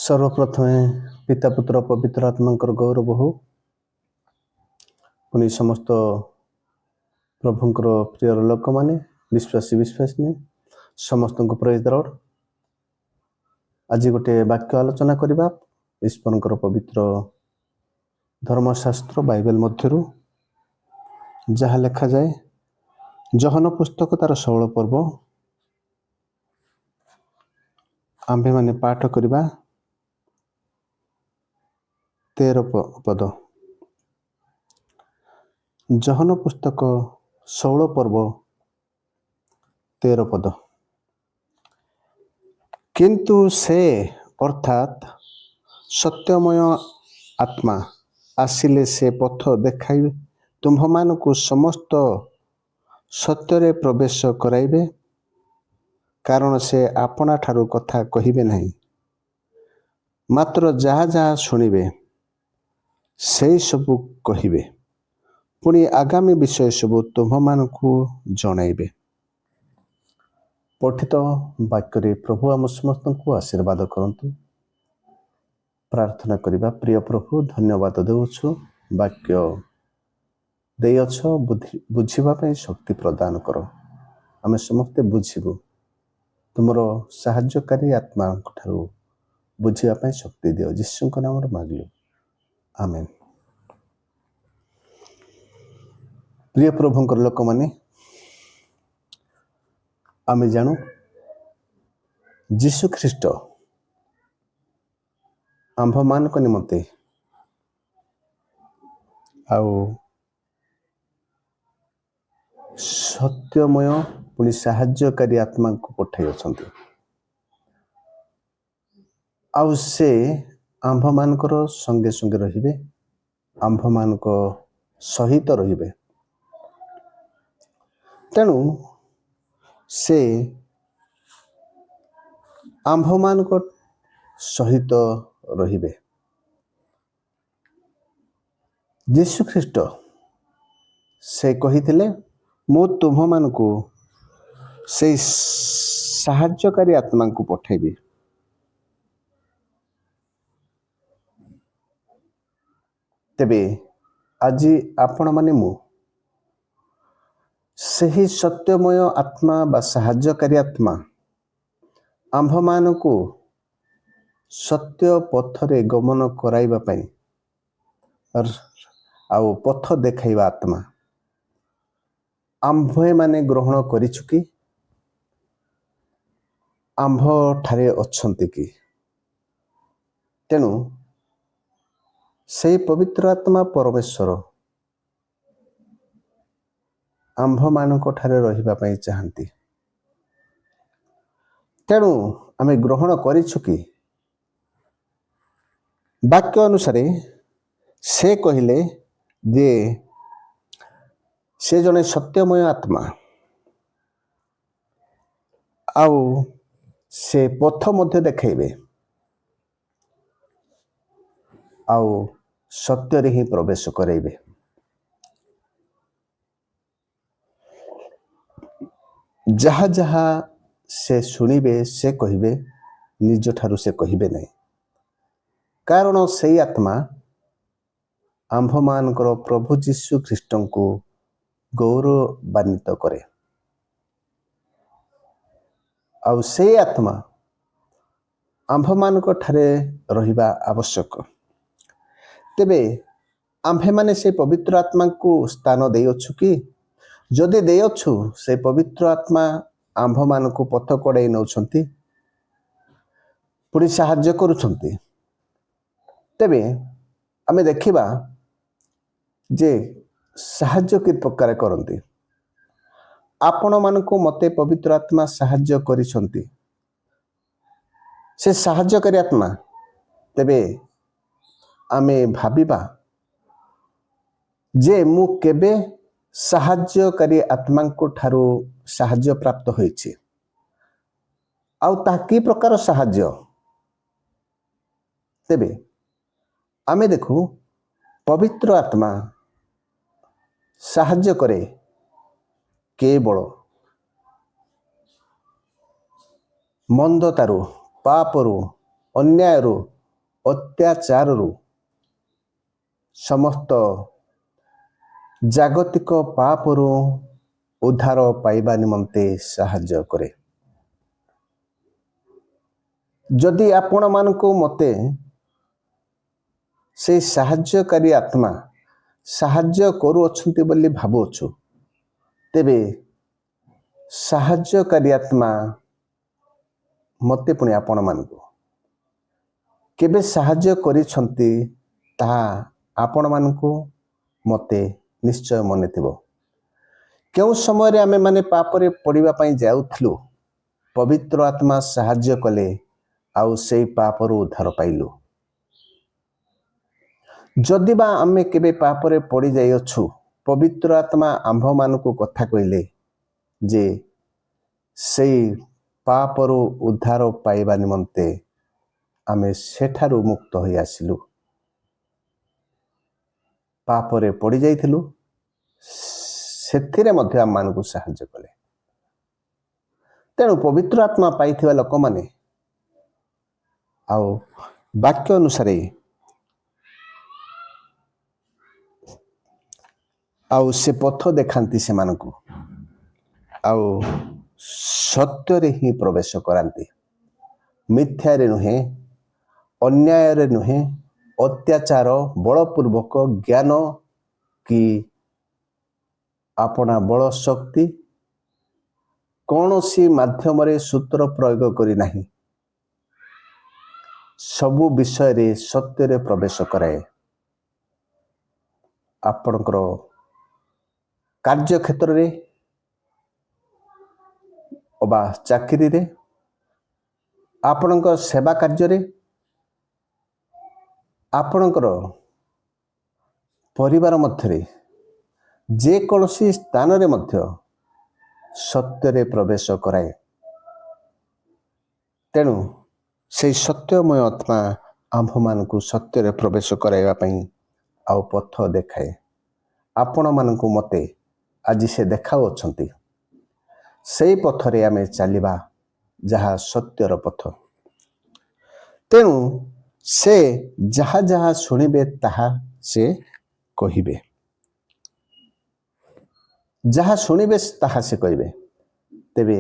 सर्वप्रथमे पिता पुत्र पवित्र आत्मांकर गौरव हो पुणी समस्त प्रभुंकर प्रिय लोक माने विश्वासी विश्वासिनी समस्त को प्रेज द लॉर्ड। आज गोटे वाक्य आलोचना करबा ईश्वरंकर पवित्र धर्मशास्त्र बाइबल मध्यरु जहाँ लेखा जाए जहन पुस्तक तार 16 पर्व आंभे माने पाठ करबा 13 पद। जहन पुस्तक 16 पर्व 13 पद। किंतु से अर्थात सत्यमय आत्मा आसिले से पथ देखाइबे तुम्भमान को समस्त सत्यरे प्रवेश कराइबे, कारण से आपना ठारू कथा कहिबे नहीं, मात्र जहाँ जहाँ शुणिबे से सबू कहिबे, पुणी आगामी विषय सबू तुम्भमान को जणाइबे। पठित वाक्य प्रभु आम समस्त को आशीर्वाद करंतु। प्रार्थना करिबा। प्रिय प्रभु धन्यवाद देउछु, वाक्य देयछ बुझिबा पई शक्ति प्रदान करो। आमे समस्त बुझिबु तुमरो साहाय्यकारी आत्मा ठारू बुझिबा पई शक्ति दियो। यीशु को नाम रे मागलु, आमेन। प्रिय प्रभुंकर लोक माने आमे जानू यीशु ख्रीष्ट आंभ मान को निमते आउ सत्यमय पुणी साहाय्यकारी आत्मा को पठाई अछंती। आउ से आंभ मानकर संगे संगे रहिबे, आंभ मान को सहित रहिबे। तेणु से आंभ मान को सहित रहिबे। यीशु ख्रीष्ट से कहिथिले मु तुम मान को से साहाय्यकारी आत्मा को पठाइबी। तेबे आज आपण माने मु सही सत्यमय आत्मा बा साहाय्यकारी आत्मा आंभ मान को सत्य पथरे गमन कराइबा पई आउ पथ देखाइबा आत्मा आंभे माने ग्रहण करिछु कि आंभ ठारे अछंती कि। तेणु से पवित्र आत्मा परमेश्वर आंभ मानक ठारे रहिबा पई चाहंती। तेणु आमे ग्रहण करिछु कि वाक्य अनुसारे से कहिले जे से जने सत्यमय आत्मा आउ से पथ मध्य देखाइबे आउ सत्य रे ही प्रवेश कराइबे। जहाँ जहाँ से शुणिबे से कहिबे, निज ठारू से कहिबे नहीं, कारण से आत्मा आंभ मानकर प्रभु यीशु ख्रीष्ट को गौरवान्वित करे। आउ से आत्मा आंभ मानक ठारे रहिबा आवश्यक। तेबे आंभे माने से पवित्र आत्मा को स्थान देयछु कि जदि देयछु से पवित्र आत्मा आंभ मान को पथ कड़ाई नौछंती पुणी साहाय्य करुछंती। तेबे आमे देखिबा जे साहाय्य कि प्रकार करंती। आपण मान को मते पवित्र आत्मा साहाय्य करिसंती, से साहाय्यकारी आत्मा। तेबे आमे भाबिबा जे मु केबे साहाय्यकारी आत्मा को ठारू साहाय्य प्राप्त होइछि आउ ता की प्रकार साहाय्य। तेबे आमे देखू पवित्र आत्मा साहाय्य करे केवल मंदतारू पापरू अन्यायरू ଅତ୍ୟାଚାରରୁ ସମସ୍ତ ଜାଗତିକ ପାପରୁ ଉଦ୍ଧାର ପାଇବା ନିମନ୍ତେ ସାହାଯ୍ୟ କରେ। ଯଦି ଆପଣମାନଙ୍କୁ ମୋତେ ସେଇ ସାହାଯ୍ୟକାରୀ ଆତ୍ମା ସାହାଯ୍ୟ କରୁଅଛନ୍ତି ବୋଲି ଭାବୁଅଛୁ, ତେବେ ସାହାଯ୍ୟକାରୀ ଆତ୍ମା ମୋତେ ପୁଣି ଆପଣମାନଙ୍କୁ କେବେ ସାହାଯ୍ୟ କରିଛନ୍ତି ତାହା ଆପଣମାନଙ୍କୁ ମୋତେ ନିଶ୍ଚୟ ମନେ ଥିବ। କେଉଁ ସମୟରେ ଆମେମାନେ ପାପରେ ପଡ଼ିବା ପାଇଁ ଯାଉଥିଲୁ, ପବିତ୍ର ଆତ୍ମା ସାହାଯ୍ୟ କଲେ ଆଉ ସେଇ ପାପରୁ ଉଦ୍ଧାର ପାଇଲୁ। ଯଦି ବା ଆମେ କେବେ ପାପରେ ପଡ଼ିଯାଇଅଛୁ, ପବିତ୍ର ଆତ୍ମା ଆମ୍ଭମାନଙ୍କୁ କଥା କହିଲେ ଯେ ସେଇ ପାପରୁ ଉଦ୍ଧାର ପାଇବା ନିମନ୍ତେ ଆମେ ସେଠାରୁ ମୁକ୍ତ ହୋଇ ଆସିଲୁ। ପାପରେ ପଡ଼ିଯାଇଥିଲୁ, ସେଥିରେ ମଧ୍ୟ ଆମମାନଙ୍କୁ ସାହାଯ୍ୟ କଲେ। ତେଣୁ ପବିତ୍ର ଆତ୍ମା ପାଇଥିବା ଲୋକମାନେ ଆଉ ବାକ୍ୟ ଅନୁସାରେ ଆଉ ସେ ପଥ ଦେଖାନ୍ତି ସେମାନଙ୍କୁ, ଆଉ ସତ୍ୟରେ ହିଁ ପ୍ରବେଶ କରାନ୍ତି, ମିଥ୍ୟାରେ ନୁହେଁ, ଅନ୍ୟାୟରେ ନୁହେଁ, ଅତ୍ୟାଚାର, ବଳପୂର୍ବକ ଜ୍ଞାନ କି ଆପଣା ବଳ ଶକ୍ତି କୌଣସି ମାଧ୍ୟମରେ ସୂତ୍ର ପ୍ରୟୋଗ କରି ନାହିଁ, ସବୁ ବିଷୟରେ ସତ୍ୟରେ ପ୍ରବେଶ କରାଏ। ଆପଣଙ୍କର କାର୍ଯ୍ୟକ୍ଷେତ୍ରରେ ଅବା ଚାକିରିରେ, ଆପଣଙ୍କ ସେବା କାର୍ଯ୍ୟରେ, ଆପଣଙ୍କର ପରିବାର ମଧ୍ୟରେ, ଯେକୌଣସି ସ୍ଥାନରେ ମଧ୍ୟ ସତ୍ୟରେ ପ୍ରବେଶ କରାଏ। ତେଣୁ ସେଇ ସତ୍ୟମୟ ଆତ୍ମା ଆମ୍ଭମାନଙ୍କୁ ସତ୍ୟରେ ପ୍ରବେଶ କରାଇବା ପାଇଁ ଆଉ ପଥ ଦେଖାଏ। ଆପଣମାନଙ୍କୁ ମୋତେ ଆଜି ସେ ଦେଖାଉଅଛନ୍ତି। ସେଇ ପଥରେ ଆମେ ଚାଲିବା, ଯାହା ସତ୍ୟର ପଥ। ତେଣୁ ସେ ଯାହା ଯାହା ଶୁଣିବେ ତାହା ସେ କହିବେ, ଯାହା ଶୁଣିବେ ତାହା ସେ କହିବେ। ତେବେ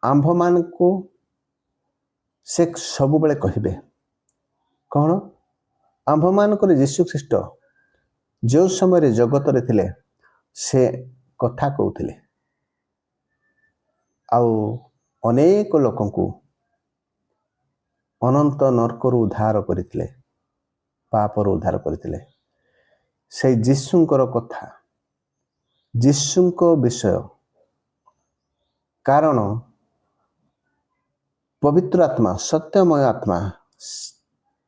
ଆମ୍ଭମାନଙ୍କୁ ସେ ସବୁବେଳେ କହିବେ କ'ଣ? ଆମ୍ଭମାନଙ୍କର ଯୀଶୁ ଖ୍ରୀଷ୍ଟ ଯେଉଁ ସମୟରେ ଜଗତରେ ଥିଲେ ସେ କଥା କହୁଥିଲେ, ଆଉ ଅନେକ ଲୋକଙ୍କୁ ଅନନ୍ତ ନର୍କରୁ ଉଦ୍ଧାର କରିଥିଲେ, ପାପରୁ ଉଦ୍ଧାର କରିଥିଲେ। ସେଇ ଯୀଶୁଙ୍କର କଥା, ଯୀଶୁଙ୍କ ବିଷୟ, କାରଣ ପବିତ୍ର ଆତ୍ମା, ସତ୍ୟମୟ ଆତ୍ମା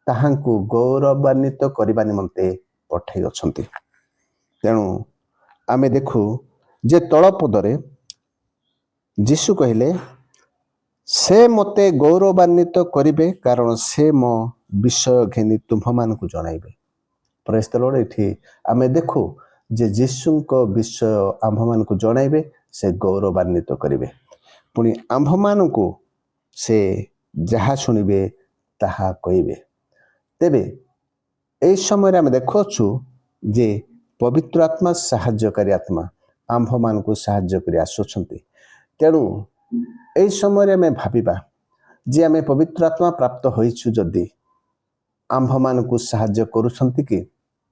ତାହାଙ୍କୁ ଗୌରବାନ୍ୱିତ କରିବା ନିମନ୍ତେ ପଠାଇ ଅଛନ୍ତି। ତେଣୁ ଆମେ ଦେଖୁ ଯେ ତଳ ପଦରେ ଯୀଶୁ କହିଲେ, ସେ ମୋତେ ଗୌରବାନ୍ୱିତ କରିବେ କାରଣ ସେ ମୋ ବିଷୟ ଘେନି ତୁମ୍ଭମାନଙ୍କୁ ଜଣାଇବେ। ପ୍ରେଜ୍ ଦ ଲର୍ଡ। ଏଠି ଆମେ ଦେଖୁ ଯେ ଯୀଶୁଙ୍କ ବିଷୟ ଆମ୍ଭମାନଙ୍କୁ ଜଣାଇବେ, ସେ ଗୌରବାନ୍ୱିତ କରିବେ। ପୁଣି ଆମ୍ଭମାନଙ୍କୁ ସେ ଯାହା ଶୁଣିବେ ତାହା କହିବେ। ତେବେ ଏହି ସମୟରେ ଆମେ ଦେଖୁଅଛୁ ଯେ ପବିତ୍ର ଆତ୍ମା ସାହାଯ୍ୟକାରୀ ଆତ୍ମା ଆମ୍ଭମାନଙ୍କୁ ସାହାଯ୍ୟ କରି ଆସୁଛନ୍ତି। ତେଣୁ ଏହି ସମୟରେ ଆମେ ଭାବିବା ଯେ ଆମେ ପବିତ୍ର ଆତ୍ମା ପ୍ରାପ୍ତ ହୋଇଛୁ, ଯଦି ଆମ୍ଭମାନଙ୍କୁ ସାହାଯ୍ୟ କରୁଛନ୍ତି କି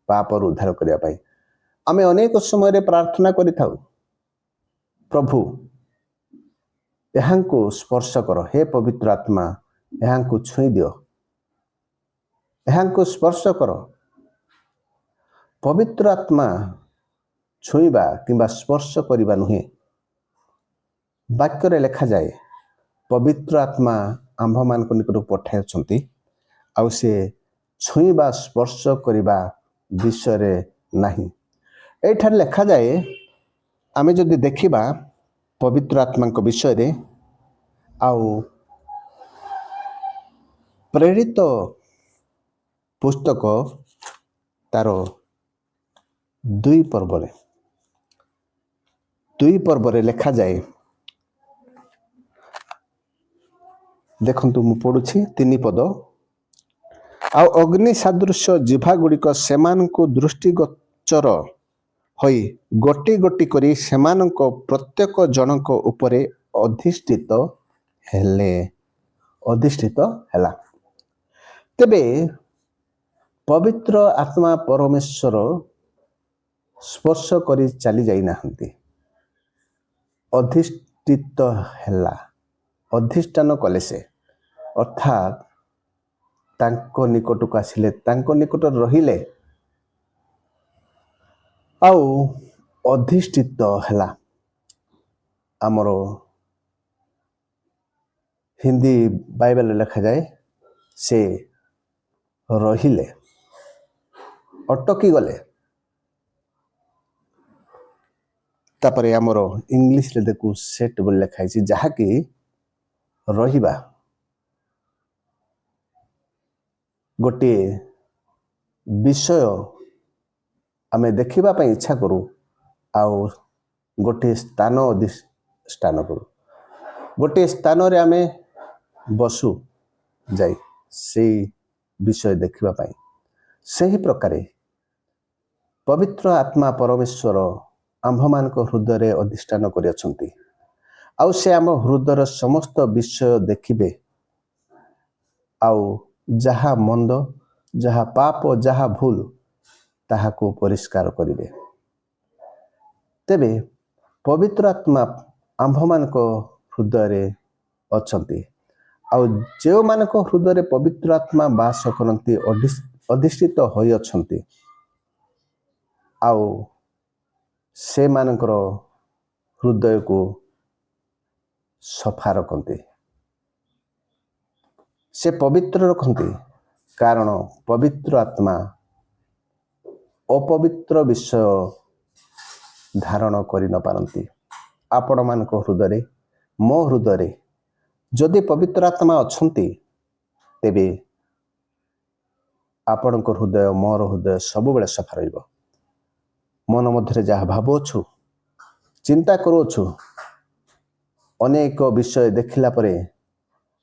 ପାପରୁ ଉଦ୍ଧାର କରିବା ପାଇଁ। ଆମେ ଅନେକ ସମୟରେ ପ୍ରାର୍ଥନା କରିଥାଉ, ପ୍ରଭୁ ଏହାଙ୍କୁ ସ୍ପର୍ଶ କର, ହେ ପବିତ୍ର ଆତ୍ମା ଏହାଙ୍କୁ ଛୁଇଁ ଦିଅ, ଏହାଙ୍କୁ ସ୍ପର୍ଶ କର। ପବିତ୍ର ଆତ୍ମା ଛୁଇଁବା କିମ୍ବା ସ୍ପର୍ଶ କରିବା ନୁହେଁ। ବାକ୍ୟରେ ଲେଖାଯାଏ ପବିତ୍ର ଆତ୍ମା ଆମ୍ଭମାନଙ୍କ ନିକଟକୁ ପଠାଇଛନ୍ତି, ଆଉ ସେ ଛୁଇଁବା ସ୍ପର୍ଶ କରିବା ବିଷୟରେ ନାହିଁ। ଏଇଠାରେ ଲେଖାଯାଏ, ଆମେ ଯଦି ଦେଖିବା ପବିତ୍ର ଆତ୍ମାଙ୍କ ବିଷୟରେ, ଆଉ ପ୍ରେରିତ ପୁସ୍ତକ ତାର 2 ପର୍ବରେ ଲେଖାଯାଏ। ଦେଖନ୍ତୁ, ମୁଁ ପଢୁଛି 3 ପଦ। ଆଉ ଅଗ୍ନି ସାଦୃଶ୍ୟ ଜିଭା ଗୁଡ଼ିକ ସେମାନଙ୍କୁ ଦୃଷ୍ଟିଗୋଚର ହୋଇ ଗୋଟି ଗୋଟି କରି ସେମାନଙ୍କ ପ୍ରତ୍ୟେକ ଜଣଙ୍କ ଉପରେ ଅଧିଷ୍ଠିତ ହେଲା। ତେବେ ପବିତ୍ର ଆତ୍ମା ପରମେଶ୍ୱର ସ୍ପର୍ଶ କରି ଚାଲି ଯାଇନାହାନ୍ତି, ଅଧିଷ୍ଠିତ ହେଲା, ଅଧିଷ୍ଠାନ କଲେ ସେ, ଅର୍ଥାତ୍ ତାଙ୍କ ନିକଟକୁ ଆସିଲେ, ତାଙ୍କ ନିକଟରେ ରହିଲେ ଆଉ ଅଧିଷ୍ଠିତ ହେଲା। ଆମର ହିନ୍ଦୀ ବାଇବେଲରେ ଲେଖାଯାଏ ସେ ରହିଲେ, ଅଟକି ଗଲେ। ତାପରେ ଆମର ଇଂଲିଶରେ ଦେଖୁ ସେଟ୍ ବୋଲି ଲେଖା ହେଇଛି, ଯାହାକି ରହିବା। ଗୋଟିଏ ବିଷୟ ଆମେ ଦେଖିବା ପାଇଁ ଇଚ୍ଛା କରୁ ଆଉ ଗୋଟିଏ ସ୍ଥାନ କରୁ, ଗୋଟିଏ ସ୍ଥାନରେ ଆମେ ବସୁ ଯାଇ ସେଇ ବିଷୟ ଦେଖିବା ପାଇଁ। ସେହି ପ୍ରକାରେ ପବିତ୍ର ଆତ୍ମା ପରମେଶ୍ୱର ଆମ୍ଭମାନଙ୍କ ହୃଦୟରେ ଅଧିଷ୍ଠାନ କରିଅଛନ୍ତି। ଆଉ ସେ ଆମ ହୃଦୟର ସମସ୍ତ ବିଷୟ ଦେଖିବେ, ଆଉ ଯାହା ମନ୍ଦ, ଯାହା ପାପ, ଯାହା ଭୁଲ, ତାହାକୁ ପରିଷ୍କାର କରିବେ। ତେବେ ପବିତ୍ର ଆତ୍ମା ଆମ୍ଭମାନଙ୍କ ହୃଦୟରେ ଅଛନ୍ତି, ଆଉ ଯେଉଁମାନଙ୍କ ହୃଦୟରେ ପବିତ୍ର ଆତ୍ମା ବାସ କରନ୍ତି, ଅଧିଷ୍ଠିତ ହୋଇଅଛନ୍ତି, ଆଉ ସେମାନଙ୍କର ହୃଦୟକୁ ସଫା ରଖନ୍ତି, ସେ ପବିତ୍ର ରଖନ୍ତି, କାରଣ ପବିତ୍ର ଆତ୍ମା ଅପବିତ୍ର ବିଷୟ ଧାରଣ କରି ନ ପାରନ୍ତି। ଆପଣମାନଙ୍କ ହୃଦୟରେ, ମୋ ହୃଦୟରେ ଯଦି ପବିତ୍ର ଆତ୍ମା ଅଛନ୍ତି, ତେବେ ଆପଣଙ୍କ ହୃଦୟ, ମୋର ହୃଦୟ ସବୁବେଳେ ସଫା ରହିବ। ମନ ମଧ୍ୟରେ ଯାହା ଭାବୁଅଛୁ, ଚିନ୍ତା କରୁଅଛୁ, ଅନେକ ବିଷୟ ଦେଖିଲା ପରେ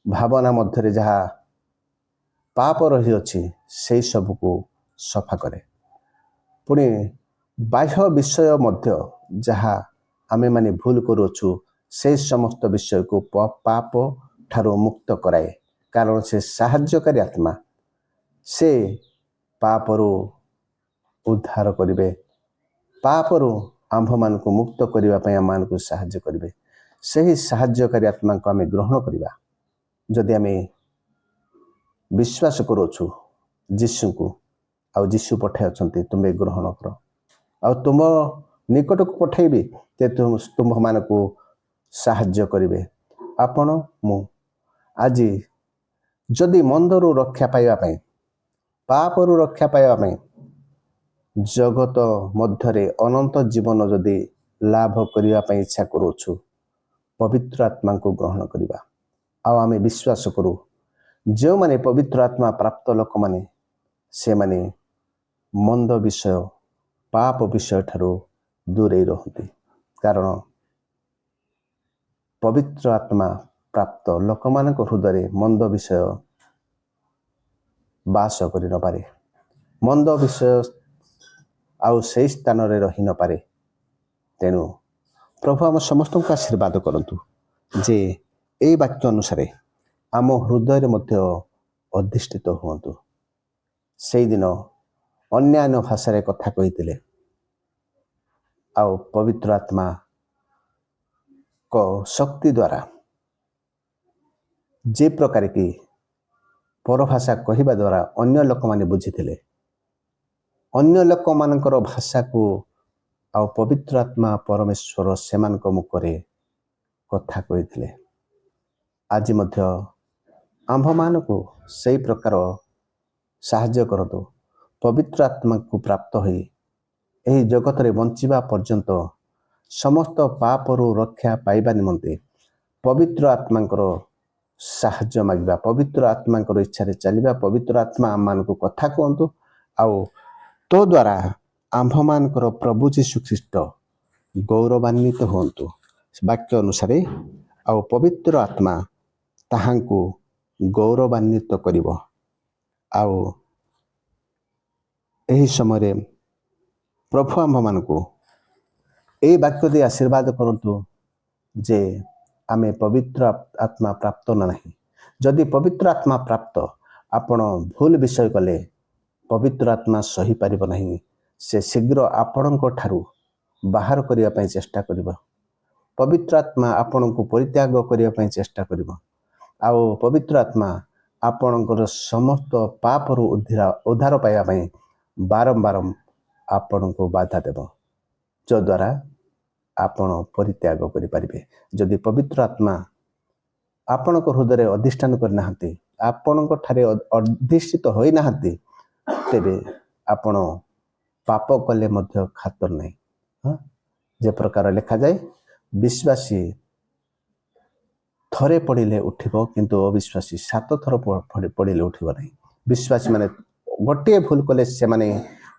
ଭାବନା ମଧ୍ୟରେ ଯାହା ପାପ ରହିଅଛି, ସେହି ସବୁକୁ ସଫା କରେ। ପୁଣି ବାହ୍ୟ ବିଷୟ ମଧ୍ୟ ଯାହା ଆମେମାନେ ଭୁଲ କରୁଅଛୁ, ସେହି ସମସ୍ତ ବିଷୟକୁ ପାପ ଠାରୁ ମୁକ୍ତ କରାଏ, କାରଣ ସେ ସାହାଯ୍ୟକାରୀ ଆତ୍ମା। ସେ ପାପରୁ ଉଦ୍ଧାର କରିବେ, ପାପରୁ ଆମ୍ଭମାନଙ୍କୁ ମୁକ୍ତ କରିବା ପାଇଁ ଆମମାନଙ୍କୁ ସାହାଯ୍ୟ କରିବେ। ସେହି ସାହାଯ୍ୟକାରୀ ଆତ୍ମାଙ୍କୁ ଆମେ ଗ୍ରହଣ କରିବା। ଯଦି ଆମେ ବିଶ୍ୱାସ କରୁଅଛୁ ଯୀଶୁଙ୍କୁ, ଆଉ ଯୀଶୁ ପଠାଇଅଛନ୍ତି, ତୁମେ ଗ୍ରହଣ କର, ଆଉ ତୁମ ନିକଟକୁ ପଠାଇବି, ତୁମ୍ଭମାନଙ୍କୁ ସାହାଯ୍ୟ କରିବେ। ଆପଣ, ମୁଁ ଆଜି ଯଦି ମନ୍ଦରୁ ରକ୍ଷା ପାଇବା ପାଇଁ, ପାପରୁ ରକ୍ଷା ପାଇବା ପାଇଁ, ଜଗତ ମଧ୍ୟରେ ଅନନ୍ତ ଜୀବନ ଯଦି ଲାଭ କରିବା ପାଇଁ ଇଚ୍ଛା କରୁଅଛୁ, ପବିତ୍ର ଆତ୍ମାଙ୍କୁ ଗ୍ରହଣ କରିବା। ଆଉ ଆମେ ବିଶ୍ୱାସ କରୁ, ଯେଉଁମାନେ ପବିତ୍ର ଆତ୍ମା ପ୍ରାପ୍ତ ଲୋକମାନେ, ସେମାନେ ମନ୍ଦ ବିଷୟ, ପାପ ବିଷୟ ଠାରୁ ଦୂରେଇ ରହନ୍ତି, କାରଣ ପବିତ୍ର ଆତ୍ମା ପ୍ରାପ୍ତ ଲୋକମାନଙ୍କ ହୃଦୟରେ ମନ୍ଦ ବିଷୟ ବାସ କରି ନପାରେ, ମନ୍ଦ ବିଷୟ ଆଉ ସେହି ସ୍ଥାନରେ ରହି ନପାରେ। ତେଣୁ ପ୍ରଭୁ ଆମ ସମସ୍ତଙ୍କୁ ଆଶୀର୍ବାଦ କରନ୍ତୁ ଯେ ଏହି ବାକ୍ୟ ଅନୁସାରେ ଆମ ହୃଦୟରେ ମଧ୍ୟ ଅଧିଷ୍ଠିତ ହୁଅନ୍ତୁ। ସେଇଦିନ ଅନ୍ୟାନ୍ୟ ଭାଷାରେ କଥା କହିଥିଲେ, ଆଉ ପବିତ୍ର ଆତ୍ମାଙ୍କ ଶକ୍ତି ଦ୍ୱାରା ଯେ ପ୍ରକାର କି ପରଭାଷା କହିବା ଦ୍ୱାରା ଅନ୍ୟ ଲୋକମାନେ ବୁଝିଥିଲେ, ଅନ୍ୟ ଲୋକମାନଙ୍କର ଭାଷାକୁ ଆଉ ପବିତ୍ର ଆତ୍ମା ପରମେଶ୍ୱର ସେମାନଙ୍କ ମୁଖରେ କଥା କହିଥିଲେ। ଆଜି ମଧ୍ୟ ଆମ୍ଭମାନଙ୍କୁ ସେହି ପ୍ରକାର ସାହାଯ୍ୟ କରନ୍ତୁ। ପବିତ୍ର ଆତ୍ମାକୁ ପ୍ରାପ୍ତ ହୋଇ ଏହି ଜଗତରେ ବଞ୍ଚିବା ପର୍ଯ୍ୟନ୍ତ ସମସ୍ତ ପାପରୁ ରକ୍ଷା ପାଇବା ନିମନ୍ତେ ପବିତ୍ର ଆତ୍ମାଙ୍କର ସାହାଯ୍ୟ ମାଗିବା, ପବିତ୍ର ଆତ୍ମାଙ୍କର ଇଚ୍ଛାରେ ଚାଲିବା। ପବିତ୍ର ଆତ୍ମା ଆମମାନଙ୍କୁ କଥା କୁହନ୍ତୁ, ଆଉ ତୋ ଦ୍ୱାରା ଆମ୍ଭମାନଙ୍କର ପ୍ରଭୁ ଯୀଶୁ ଖ୍ରୀଷ୍ଟ ଗୌରବାନ୍ୱିତ ହୁଅନ୍ତୁ। ବାକ୍ୟ ଅନୁସାରେ ଆଉ ପବିତ୍ର ଆତ୍ମା ତାହାଙ୍କୁ ଗୌରବାନ୍ୱିତ କରିବ, ଆଉ ଏହି ସମୟରେ ପ୍ରଭୁ ଆମ୍ଭମାନଙ୍କୁ ଏହି ବାକ୍ୟ ଦେଇ ଆଶୀର୍ବାଦ କରନ୍ତୁ ଯେ ଆମେ ପବିତ୍ର ଆତ୍ମା ପ୍ରାପ୍ତ ନାହିଁ। ଯଦି ପବିତ୍ର ଆତ୍ମା ପ୍ରାପ୍ତ, ଆପଣ ଭୁଲ ବିଷୟ କଲେ ପବିତ୍ର ଆତ୍ମା ସହିପାରିବ ନାହିଁ। ସେ ଶୀଘ୍ର ଆପଣଙ୍କ ଠାରୁ ବାହାର କରିବା ପାଇଁ ଚେଷ୍ଟା କରିବ। ପବିତ୍ର ଆତ୍ମା ଆପଣଙ୍କୁ ପରିତ୍ୟାଗ କରିବା ପାଇଁ ଚେଷ୍ଟା କରିବ। ଆଉ ପବିତ୍ର ଆତ୍ମା ଆପଣଙ୍କର ସମସ୍ତ ପାପରୁ ଉଦ୍ଧାର ପାଇବା ପାଇଁ ବାରମ୍ବାର ଆପଣଙ୍କୁ ବାଧା ଦେବ, ଯଦ୍ୱାରା ଆପଣ ପରିତ୍ୟାଗ କରିପାରିବେ। ଯଦି ପବିତ୍ର ଆତ୍ମା ଆପଣଙ୍କ ହୃଦୟରେ ଅଧିଷ୍ଠାନ କରିନାହାନ୍ତି, ଆପଣଙ୍କ ଠାରେ ଅଧିଷ୍ଠିତ ହୋଇନାହାନ୍ତି, ତେବେ ଆପଣ ପାପ କଲେ ମଧ୍ୟ ଖାତର ନାହିଁ। ଯେ ପ୍ରକାର ଲେଖାଯାଏ, ବିଶ୍ୱାସୀ ଥରେ ପଡ଼ିଲେ ଉଠିବ, କିନ୍ତୁ ଅବିଶ୍ୱାସୀ 7 ଥର ପଡ଼ିଲେ ଉଠିବ ନାହିଁ। ବିଶ୍ୱାସୀ ମାନେ ଗୋଟିଏ ଭୁଲ କଲେ ସେମାନେ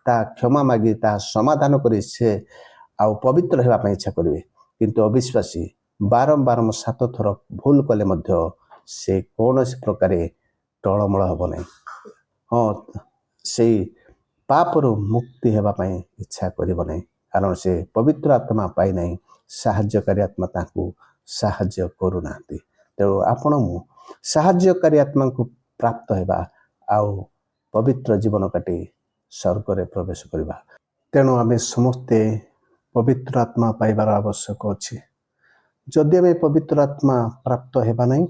ତାହା କ୍ଷମା ମାଗି ତାହା ସମାଧାନ କରି ସେ ଆଉ ପବିତ୍ର ହେବା ପାଇଁ ଇଚ୍ଛା କରିବେ, କିନ୍ତୁ ଅବିଶ୍ୱାସୀ ବାରମ୍ବାର 7 ଥର ଭୁଲ କଲେ ମଧ୍ୟ ସେ କୌଣସି ପ୍ରକାରେ ଟଳମଳ ହେବ ନାହିଁ। ସେଇ ପାପରୁ ମୁକ୍ତି ହେବା ପାଇଁ ଇଚ୍ଛା କରିବ ନାହିଁ, କାରଣ ସେ ପବିତ୍ର ଆତ୍ମା ପାଇନାହିଁ। ସାହାଯ୍ୟକାରୀ ଆତ୍ମା ତାଙ୍କୁ ସାହାଯ୍ୟ କରୁନାହାନ୍ତି। ତେଣୁ ଆପଣ ମୁଁ ସାହାଯ୍ୟକାରୀ ଆତ୍ମାଙ୍କୁ ପ୍ରାପ୍ତ ହେବା ଆଉ ପବିତ୍ର ଜୀବନ କାଟି ସ୍ୱର୍ଗରେ ପ୍ରବେଶ କରିବା। ତେଣୁ ଆମେ ସମସ୍ତେ ପବିତ୍ର ଆତ୍ମା ପାଇବାର ଆବଶ୍ୟକ ଅଛି। ଯଦି ଆମେ ପବିତ୍ର ଆତ୍ମା ପ୍ରାପ୍ତ ହେବା ନାହିଁ,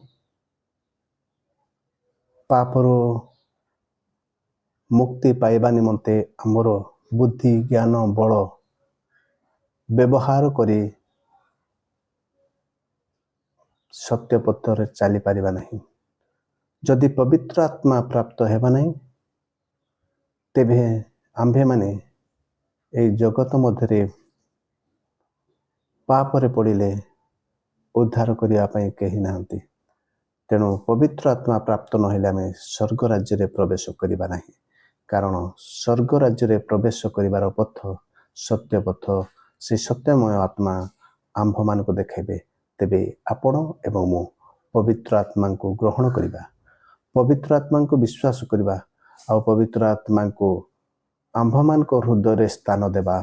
ପାପରୁ ମୁକ୍ତି ପାଇବା ନିମନ୍ତେ ଆମର ବୁଦ୍ଧି, ଜ୍ଞାନ, ବଳ ବ୍ୟବହାର କରି ସତ୍ୟ ପଥରେ ଚାଲିପାରିବା ନାହିଁ। ଯଦି ପବିତ୍ର ଆତ୍ମା ପ୍ରାପ୍ତ ହେବା ନାହିଁ, ତେବେ ଆମ୍ଭେମାନେ ଏହି ଜଗତ ମଧ୍ୟରେ ପାପରେ ପଡ଼ିଲେ ଉଦ୍ଧାର କରିବା ପାଇଁ କେହି ନାହାନ୍ତି। ତେଣୁ ପବିତ୍ର ଆତ୍ମା ପ୍ରାପ୍ତ ନହେଲେ ଆମେ ସ୍ୱର୍ଗ ରାଜ୍ୟରେ ପ୍ରବେଶ କରିବା ନାହିଁ। କାରଣ ସ୍ୱର୍ଗ ରାଜ୍ୟରେ ପ୍ରବେଶ କରିବାର ପଥ ସତ୍ୟ ପଥ, ସେ ସତ୍ୟମୟ ଆତ୍ମା ଆମ୍ଭମାନଙ୍କୁ ଦେଖାଇବେ। ତେବେ ଆପଣ ଏବଂ ମୁଁ ପବିତ୍ର ଆତ୍ମାଙ୍କୁ ଗ୍ରହଣ କରିବା, ପବିତ୍ର ଆତ୍ମାଙ୍କୁ ବିଶ୍ୱାସ କରିବା, ଆଉ ପବିତ୍ର ଆତ୍ମାଙ୍କୁ ଆମ୍ଭମାନଙ୍କ ହୃଦୟରେ ସ୍ଥାନ ଦେବା,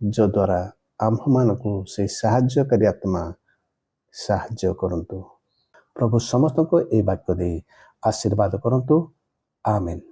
ଯଦ୍ୱାରା ଆମ୍ଭମାନଙ୍କୁ ସେହି ସାହାଯ୍ୟକାରୀ ଆତ୍ମା ସାହାଯ୍ୟ କରନ୍ତୁ। ପ୍ରଭୁ ସମସ୍ତଙ୍କୁ ଏହି ବାକ୍ୟ ଦେଇ ଆଶୀର୍ବାଦ କରନ୍ତୁ। ଆମେନ୍।